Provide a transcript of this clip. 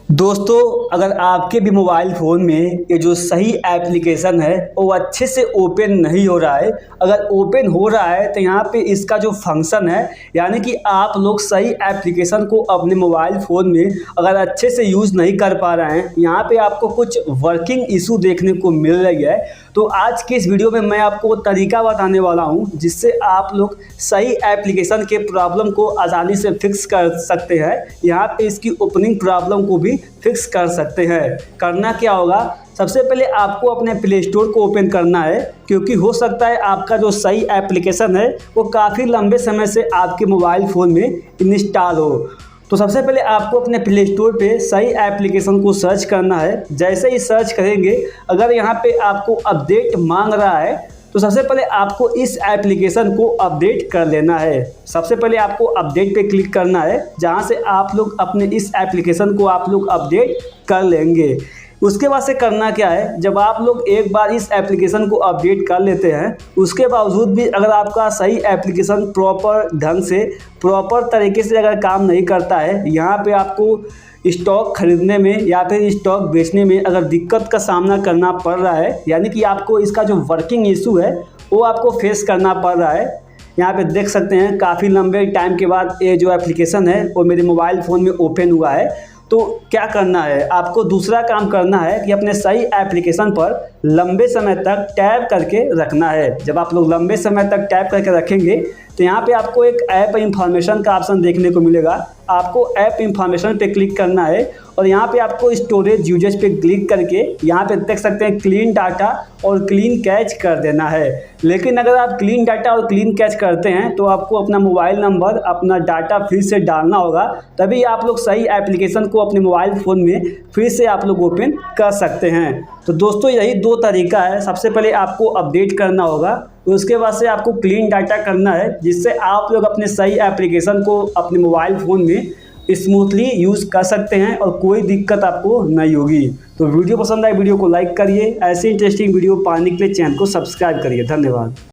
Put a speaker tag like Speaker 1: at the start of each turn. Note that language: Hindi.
Speaker 1: दोस्तों, अगर आपके भी मोबाइल फ़ोन में ये जो सही एप्लीकेशन है वो अच्छे से ओपन नहीं हो रहा है, अगर ओपन हो रहा है तो यहाँ पे इसका जो फंक्शन है, यानी कि आप लोग सही एप्लीकेशन को अपने मोबाइल फ़ोन में अगर अच्छे से यूज़ नहीं कर पा रहे हैं, यहाँ पे आपको कुछ वर्किंग इशू देखने को मिल रही है। तो आज की इस वीडियो में मैं आपको तरीका बताने वाला हूँ जिससे आप लोग सही एप्लीकेशन के प्रॉब्लम को आसानी से फिक्स कर सकते हैं। यहाँ पे इसकी ओपनिंग प्रॉब्लम को भी फिक्स कर सकते हैं। करना क्या होगा, सबसे पहले आपको अपने प्ले स्टोर को ओपन करना है, क्योंकि हो सकता है आपका जो सही एप्लीकेशन है वो काफ़ी लंबे समय से आपके मोबाइल फ़ोन में इंस्टॉल हो। तो सबसे पहले आपको अपने प्ले स्टोर पे सही एप्लीकेशन को सर्च करना है। जैसे ही सर्च करेंगे, अगर यहाँ पे आपको अपडेट मांग रहा है तो सबसे पहले आपको इस एप्लीकेशन को अपडेट कर लेना है। सबसे पहले आपको अपडेट पे क्लिक करना है, जहाँ से आप लोग अपने इस एप्लीकेशन को आप लोग अपडेट कर लेंगे। उसके बाद से करना क्या है, जब आप लोग एक बार इस एप्लीकेशन को अपडेट कर लेते हैं, उसके बावजूद भी अगर आपका सही एप्लीकेशन प्रॉपर ढंग से प्रॉपर तरीके से अगर काम नहीं करता है, यहाँ पे आपको स्टॉक खरीदने में या फिर स्टॉक बेचने में अगर दिक्कत का सामना करना पड़ रहा है, यानी कि आपको इसका जो वर्किंग इशू है वो आपको फेस करना पड़ रहा है। यहाँ पे देख सकते हैं काफ़ी लंबे टाइम के बाद ये जो एप्लीकेशन है वो मेरे मोबाइल फ़ोन में ओपन हुआ है। तो क्या करना है, आपको दूसरा काम करना है कि अपने सही एप्लीकेशन पर लंबे समय तक टैप करके रखना है। जब आप लोग लंबे समय तक टैप करके रखेंगे तो यहाँ पे आपको एक ऐप इंफॉर्मेशन का ऑप्शन देखने को मिलेगा। आपको ऐप इंफॉर्मेशन पे क्लिक करना है और यहाँ पे आपको स्टोरेज यूजेज पे क्लिक करके यहाँ पे देख सकते हैं क्लीन डाटा और क्लीन कैच कर देना है। लेकिन अगर आप क्लीन डाटा और क्लीन कैच करते हैं तो आपको अपना मोबाइल नंबर, अपना डाटा फिर से डालना होगा, तभी आप लोग सही एप्लीकेशन को अपने मोबाइल फ़ोन में फिर से आप लोग ओपन कर सकते हैं। तो दोस्तों, यही दो तरीका है। सबसे पहले आपको अपडेट करना होगा, उसके बाद से आपको क्लीन डाटा करना है, जिससे आप लोग अपने सही एप्लीकेशन को अपने मोबाइल फ़ोन में स्मूथली यूज़ कर सकते हैं और कोई दिक्कत आपको नहीं होगी। तो वीडियो पसंद आए वीडियो को लाइक करिए, ऐसे इंटरेस्टिंग वीडियो पाने के लिए चैनल को सब्सक्राइब करिए। धन्यवाद।